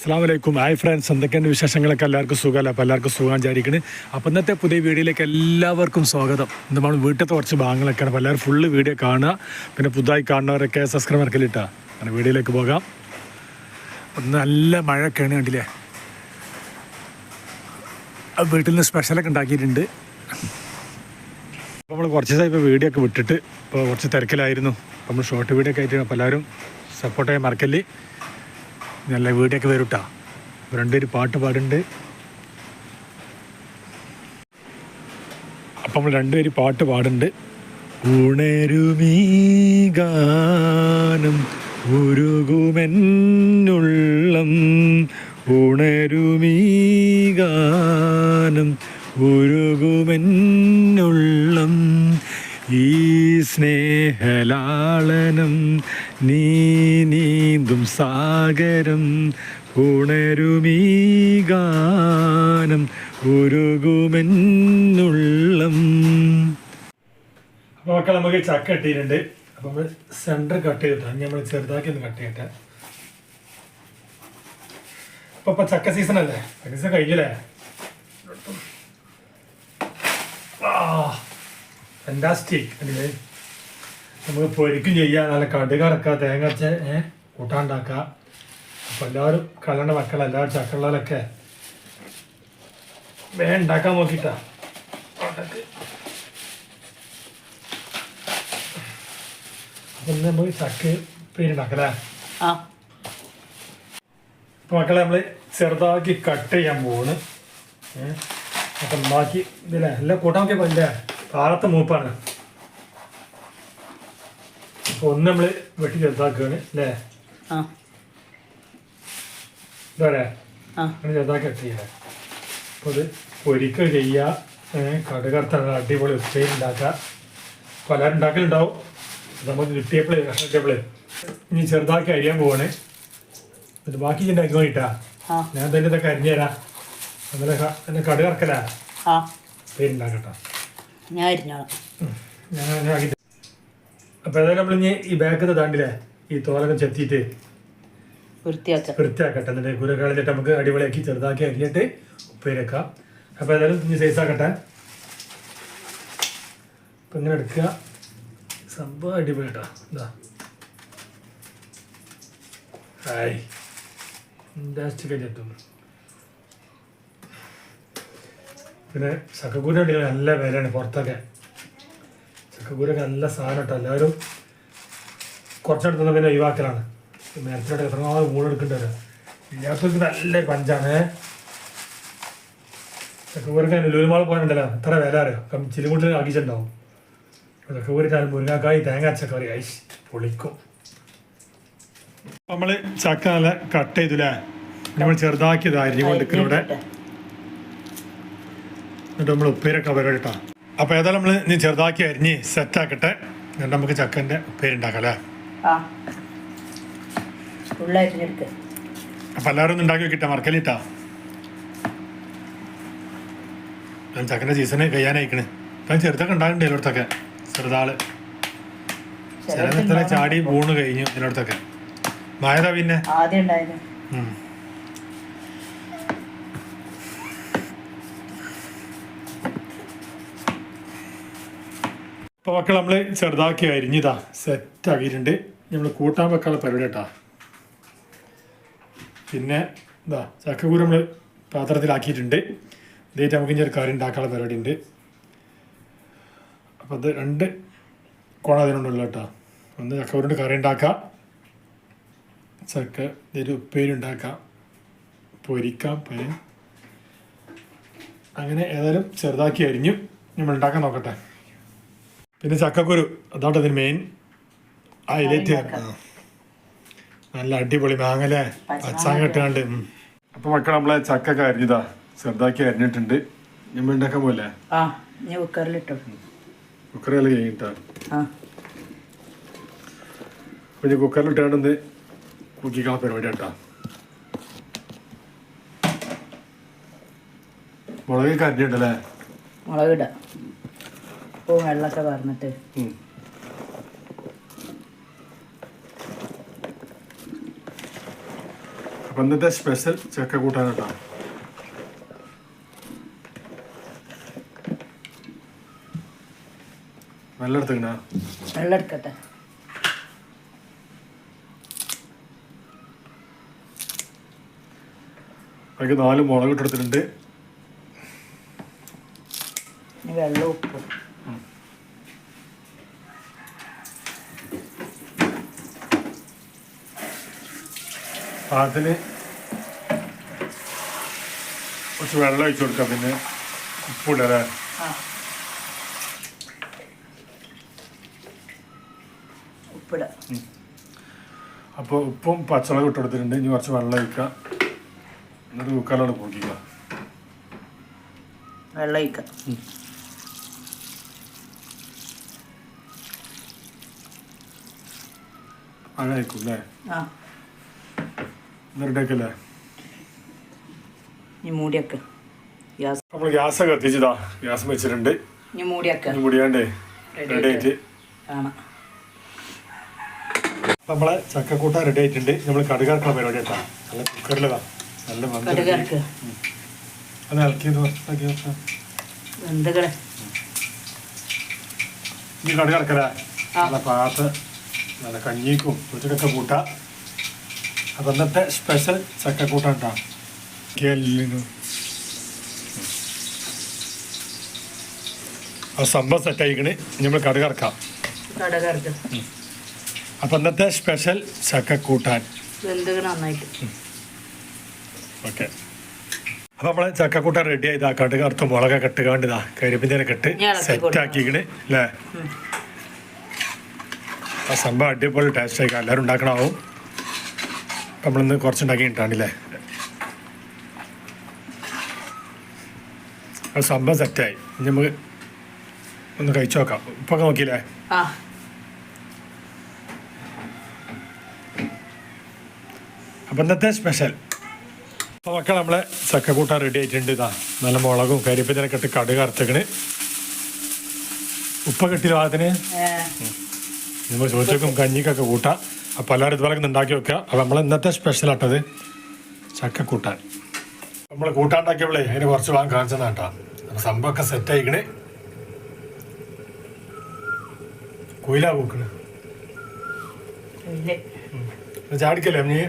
അസ്സലാമു അലൈക്കും. Hi friends, എന്തൊക്കെയാണ് വിശേഷങ്ങളൊക്കെ? എല്ലാവർക്കും സുഖമല്ല? അപ്പോൾ എല്ലാവർക്കും സുഖം വിചാരിക്കണ്. അപ്പോൾ ഇന്നത്തെ പുതിയ വീഡിയോയിലേക്ക് എല്ലാവർക്കും സ്വാഗതം. ഇന്ന് നമ്മൾ വീട്ടിലത്തെ കുറച്ച് ഭാഗങ്ങളൊക്കെയാണ്. അപ്പോൾ എല്ലാവരും ഫുള്ള് വീഡിയോ കാണുക. പിന്നെ പുതുതായി കാണുന്നവരൊക്കെ സബ്സ്ക്രൈബ് മറക്കലിട്ടാ. അങ്ങനെ വീഡിയോയിലേക്ക് പോകാം. നല്ല മഴയൊക്കെയാണ്, കണ്ടില്ലേ? വീട്ടിൽ നിന്ന് സ്പെഷ്യലൊക്കെ ഉണ്ടാക്കിയിട്ടുണ്ട്. അപ്പോൾ നമ്മൾ കുറച്ച് ദിവസമായി ഇപ്പോൾ വീഡിയോ ഒക്കെ വിട്ടിട്ട് ഇപ്പോൾ കുറച്ച് തിരക്കിലായിരുന്നു. നമ്മൾ ഷോർട്ട് വീഡിയോ ഒക്കെ ആയിട്ട് അപ്പോൾ എല്ലാവരും സപ്പോർട്ട് ചെയ്യാൻ മറക്കല്ലേ. നല്ല വീഡിയോ ഒക്കെ വരും കേട്ടോ. രണ്ടുപേര് പാട്ട് പാടുന്നുണ്ട്. അപ്പം നമ്മൾ രണ്ടുപേര് പാട്ട് പാടുന്നുണ്ട്. ഉണരുമീ ഗാനം ഉരുകുമെന്നുള്ളം, ഉണരുമീ ഗാനം ഉരുകുമെന്നുള്ളം, ഈ സ്നേഹലാളനം നീ നീന്തും സാഗരം, ഉണരുമീ ഗാനം ഉരുകുമെന്നുള്ളം. അപ്പോൾ മക്കൾ, നമുക്ക് ചക്ക കട്ടിയിട്ടുണ്ട്. അപ്പോൾ നമ്മൾ സെൻറ്റർ കട്ട് ചെയ്തിട്ടാണ് നമ്മൾ ചെറുതാക്കി ഒന്ന് കട്ട് ചെയ്യട്ടെ. അപ്പോൾ ഇപ്പം ചക്ക സീസൺ അല്ലേ? ചക്ക സീസൺ കഴിഞ്ഞല്ലേ? ഫാന്റാസ്റ്റിക് അല്ലേ? നമുക്ക് പൊരിക്കും ചെയ്യാം, നല്ല കടുക് ഇറക്കുക, തേങ്ങ അരച്ച് കൂട്ടാണ്ടാക്കുക. അപ്പോൾ എല്ലാവരും കല്യാണ മക്കൾ എല്ലാവരും ചക്കള്ളവരൊക്കെ വേഗം ഉണ്ടാക്കാൻ നോക്കിയിട്ടാ. അപ്പം ഇന്ന് നമുക്ക് ചക്ക പേരുണ്ടാക്കല്ലേ? അപ്പോൾ മക്കളെ, നമ്മൾ ചെറുതാക്കി കട്ട് ചെയ്യാൻ പോകുന്നു. അപ്പം ബാക്കി ഇതില്ലേ എല്ലാം കൂട്ടാൻ നോക്കിയപ്പോൾ ഇല്ലേ താഴത്തെ മൂപ്പാണ്. അപ്പോൾ ഒന്ന് നമ്മൾ വെട്ടി ചെറുതാക്കുകയാണ് അല്ലേ? ഇതോടെ അങ്ങനെ ചെറുതാക്കി കട്ട് ചെയ്യാം. അപ്പോൾ ഇത് പൊരിക്കുക ചെയ്യുക, കടുകറുത്ത അടിപൊളി ഉപ്പേരി ഉണ്ടാക്കുക. പലരും ഉണ്ടാക്കലുണ്ടാവും. നമുക്ക് കിട്ടിയപ്പോൾ കഷ്ണം കിട്ടിയപ്പോൾ ഇനി ചെറുതാക്കി അരിയാൻ പോവാണ്. എന്നിട്ട് ബാക്കി ഉണ്ടാക്കി നോക്കിട്ടാ. ഞാൻ തന്നെ ഇതൊക്കെ അരിഞ്ഞു തരാം. അങ്ങനെ എന്നെ കടുകറക്കലാ പേരുണ്ടാക്കട്ടോ. അപ്പൊ ഏതായാലും നമ്മളിനി ഈ ബാക്കത്തെ താണ്ടില്ലേ ഈ തോലൊക്കെ ചെത്തിയിട്ട് വൃത്തിയാക്കട്ടെ. എന്നിട്ട് കുര കളഞ്ഞിട്ട് നമുക്ക് അടിപൊളിയാക്കി ചെറുതാക്കി അരിഞ്ഞിട്ട് ഉപ്പേരി വെക്കാം. അപ്പൊ ഏതായാലും ഇനി സൈസാക്കട്ടെ. അപ്പൊ ഇങ്ങനെ എടുക്കുക. സംഭവം അടിപൊളി കേട്ടോ. എന്താ ഹായ് ഫാന്റാസ്റ്റിക് ആയിട്ട് എത്തുന്നു. പിന്നെ ചക്കക്കൂരൊക്കെ നല്ല വിലയാണ് പുറത്തൊക്കെ. ചക്കക്കൂരൊക്കെ നല്ല സാധനം കേട്ടോ. എല്ലാവരും കുറച്ചെടുത്തുനിന്ന് പിന്നെ ഒഴിവാക്കലാണ്. നേരത്തിലോട്ട് എത്രമാത്രം ഊണെടുക്കേണ്ടവരാ. ഇല്ലാത്തവർക്ക് നല്ല പഞ്ചാണ്. ചക്കക്കൂരൊക്കെ ലുലുമാൾ പോകാനുണ്ടല്ലോ, എത്ര വില അറിയാം. ചിലുമുട്ടിൽ ആക്കിച്ചിട്ടുണ്ടാവും. ചക്കക്കൂരിട്ടാൽ മുരിങ്ങാക്കായി തേങ്ങ അരച്ചക്കറി ഐസ് പൊളിക്കും. നമ്മൾ ചക്ക നല്ല കട്ട് ചെയ്തില്ലേ, നമ്മൾ ചെറുതാക്കിയത് അരി കൊണ്ടിരിക്കുന്നൂടെ. എന്നിട്ട് നമ്മൾ ഉപ്പേരൊക്കെ പരിപാടി കേട്ടോ. അപ്പോൾ ഏതായാലും നമ്മൾ ഇനി ചെറുതാക്കി അരിഞ്ഞ് സെറ്റാക്കട്ടെ. എന്നിട്ട് നമുക്ക് ചക്കൻ്റെ ഉപ്പേരി ഉണ്ടാക്കാം അല്ലേ? അപ്പം എല്ലാവരും ഒന്ന് ഉണ്ടാക്കി വെക്കിട്ടാ മറക്കലിട്ടാ. ചക്കൻ്റെ സീസണ് കഴിയാനായിക്കണ്. ഇപ്പം ചെറുതൊക്കെ ഉണ്ടാകുന്നുണ്ട് എല്ലായിടത്തൊക്കെ. ചെറുതാള് ചില ചാടി പൂണ് കഴിഞ്ഞു എല്ലായിടത്തൊക്കെ. മായതാ പിന്നെ ഇപ്പോൾ മക്കൾ നമ്മൾ ചെറുതാക്കി അരിഞ്ഞിതാ സെറ്റാക്കിയിട്ടുണ്ട്. നമ്മൾ കൂട്ടാൻ വെക്കാനുള്ള പരിപാടി കേട്ടാ. പിന്നെ ഇതാ ചക്കക്കൂര നമ്മൾ പാത്രത്തിലാക്കിയിട്ടുണ്ട്. ഇതായിട്ട് നമുക്ക് ഇനി ഒരു കറി ഉണ്ടാക്കാനുള്ള പരിപാടി ഉണ്ട്. അപ്പോൾ അത് രണ്ട് കോണം അതിനുണ്ടല്ലോ കേട്ടോ. ഒന്ന് ചക്കക്കൂരിൻ്റെ കറി ഉണ്ടാക്കാം, ചക്ക ഒരു ഉപ്പേരി ഉണ്ടാക്കാം, പൊരിക്കാം. അങ്ങനെ ഏതായാലും ചെറുതാക്കി അരിഞ്ഞു നമ്മൾ ഉണ്ടാക്കാൻ നോക്കട്ടെ. പിന്നെ ചക്കക്കുരു അതാട്ടോ അതിന് മെയിൻ ഹൈലൈറ്റ്. നല്ല അടിപൊളി മാങ്ങല്ലേ, പച്ചാങ്ങ ഇട്ടാണ്ട്. അപ്പോൾ മക്കൾ നമ്മളെ ചക്കൊക്കെ അരിഞ്ഞതാ ചെറുതാക്കി അരിഞ്ഞിട്ടുണ്ട്. നമ്മൾ ഉണ്ടാക്കാൻ പോലെ കുക്കറിൽ കഴിഞ്ഞിട്ടാ. പിന്നെ കുക്കറിലിട്ടാണ്ടൊന്ന് കുക്കിക്കാൻ പരിപാടി കേട്ടാ. മുളകൊക്കെ അരിഞ്ഞിട്ടല്ലേ? മുളകിട ഉപ്പും വെള്ളമൊക്കെ പറഞ്ഞിട്ട് അപ്പോൾ അപ്പം ഇന്നത്തെ സ്പെഷ്യൽ ചക്ക കൂട്ടാൻ കേട്ടോ. വെള്ളം എടുത്തിക്കണ വെള്ളം എടുക്കട്ടെ. അതിലേക്ക് 4 മുളക് ഇട്ടെടുത്തിട്ടുണ്ട്. വെള്ളം ഉപ്പും അതിന് കുറച്ച് വെള്ളം ഒഴിച്ചു കൊടുക്കാം. പിന്നെ ഉപ്പിടല്ലേ? ഉപ്പിടാം. അപ്പോൾ ഉപ്പും പച്ചമുളകും ഇട്ട് കൊടുത്തിട്ടുണ്ട്. ഇനി കുറച്ച് വെള്ളം ഒഴിക്കുക. എന്നിട്ട് കുക്കറിലോട്ട് പൊക്കിക്കുക. വെള്ളം ഒഴിക്കാം. അങ്ങനെ അയക്കും അല്ലേ? റെഡിയാക്കല്ലേ? ഇനി മൂടിയൊക്കെ ഗ്യാസ് നമ്മൾ ഗ്യാസ് കത്തിച്ചതാ. ഗ്യാസ് വെച്ചിട്ടുണ്ട്. ഇനി മൂടിയൊക്കെ മുടിയാണ്ടേ റെഡി ആയിട്ട് കാണാം. നമ്മളെ ചക്കക്കൂട്ട റെഡി ആയിട്ടുണ്ട്. നമ്മൾ കടുകാർക്കുള്ള പരിപാടി കേട്ടോ. നല്ല കുക്കറിലതാ. നല്ല കടുകർക്ക് അത് ഇളക്കിയത് വെന്തകളെ ഈ കടുകറക്കല നല്ല പാത്ത് നല്ല കഞ്ഞിക്കും ഉച്ചക്കൊക്കെ കൂട്ടാം. അപ്പം ഇന്നത്തെ സ്പെഷ്യൽ ചക്കക്കൂട്ടാണ് കേട്ടോ. ആ സംഭവം സെറ്റായിക്കണ്. നമ്മൾ കടുകറക്കാം. കടുകർക്ക് അപ്പം ഇന്നത്തെ സ്പെഷ്യൽ ചക്കക്കൂട്ടാൻ വെന്തകൾ നന്നായിട്ട്. ഓക്കെ. അപ്പം നമ്മളെ ചക്കക്കൂട്ടാൻ റെഡി ആയതാ. കടുകറുത്ത് മുളകൊക്കെ ഇട്ടുകാണ്ടിതാ കരിപ്പിൻ്റെ കെട്ട് സെറ്റാക്കിക്കണ് അല്ലേ? ആ സംഭവം അടിപൊളി ടേസ്റ്റ് ആയിക്കാം. എല്ലാവരും ഉണ്ടാക്കണമാവും. അപ്പം നമ്മളിന്ന് കുറച്ചുണ്ടാക്കിയിട്ടാണല്ലേ? അത് സംഭവം സെറ്റായി. ഇനി നമുക്ക് ഒന്ന് കഴിച്ചു നോക്കാം. ഉപ്പൊക്കെ നോക്കിയില്ലേ? അപ്പം ഇന്നത്തെ സ്പെഷ്യൽ. അപ്പോൾ മക്കൾ നമ്മളെ ചക്കക്കൂട്ടാൻ റെഡി ആയിട്ടുണ്ട്. ഇതാ നല്ല മുളകും കരിപ്പിൻ്റെ ഇട്ട് കടുക് അറുത്തേക്കണ്. ഉപ്പൊക്കെ ഇട്ടില്ല ഭാഗത്തിന്. നമ്മൾ ചോദിച്ചേക്കും കഞ്ഞിക്കൊക്കെ കൂട്ടാം. അപ്പോൾ എല്ലാവരും ഇതുപോലെ ഉണ്ടാക്കി വെക്കുക. അപ്പോൾ നമ്മൾ ഇന്നത്തെ സ്പെഷ്യൽ ആട്ടത് ചക്കക്കൂട്ടാൻ. നമ്മൾ കൂട്ടാണ്ടാക്കിയപ്പോഴേ അതിന് കുറച്ച് ഭാഗം കാണിച്ചതാണ് കേട്ടോ. അപ്പോൾ സംഭവമൊക്കെ സെറ്റായിക്കണ്. കുയിലാ കൂക്കണ് ചാടിക്കല്ലേ നീ?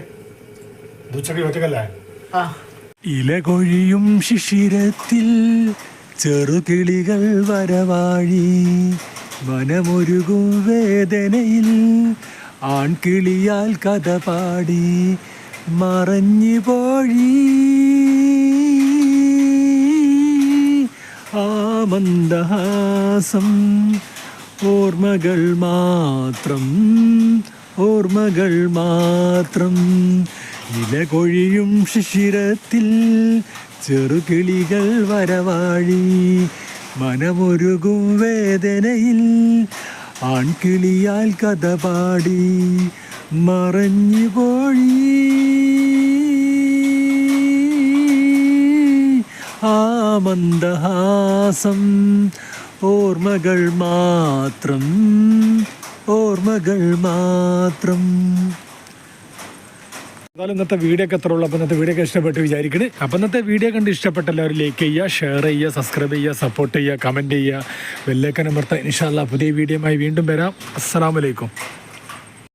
ഉച്ചക്ക് ഒറ്റക്കല്ലേ? ഇല കൊഴിയും ശിശിരത്തിൽ ചെറുകിളികൾ വരവാഴി മനമൊരുകും വേദനയിൽ ആൺകിളിയാൽ കഥ പാടി മറഞ്ഞു പോഴി ആ മന്ദഹാസം ഓർമ്മകൾ മാത്രം ഓർമ്മകൾ മാത്രം. ഇല കൊഴിയും ശിശിരത്തിൽ ചെറുകിളികൾ വരവാഴി മനമൊരുകും വേദനയിൽ ആൺകിളിയാൽ കഥ പാടി മറഞ്ഞു പോഴി ആ മന്ദഹാസം ഓർമ്മകൾ മാത്രം ഓർമ്മകൾ മാത്രം. എന്നാലും ഇന്നത്തെ വീഡിയോ ഒക്കെ എത്ര ഉള്ളൂ. അപ്പോൾ ഇന്നത്തെ വീഡിയോ ഒക്കെ ഇഷ്ടപ്പെട്ട് വിചാരിക്കണേ. അപ്പോൾ ഇന്നത്തെ വീഡിയോ കണ്ട് ഇഷ്ടപ്പെട്ട എല്ലാവരും ലൈക്ക് ചെയ്യുക, ഷെയർ ചെയ്യുക, സബ്സ്ക്രൈബ് ചെയ്യുക, സപ്പോർട്ട് ചെയ്യുക, കമൻറ്റ് ചെയ്യുക, ബെല്ലൈക്കൺ അമർത്തുക. ഇൻഷാ അല്ലാഹ് പുതിയ വീഡിയോയുമായി വീണ്ടും വരാം. അസ്സലാമു അലൈക്കും.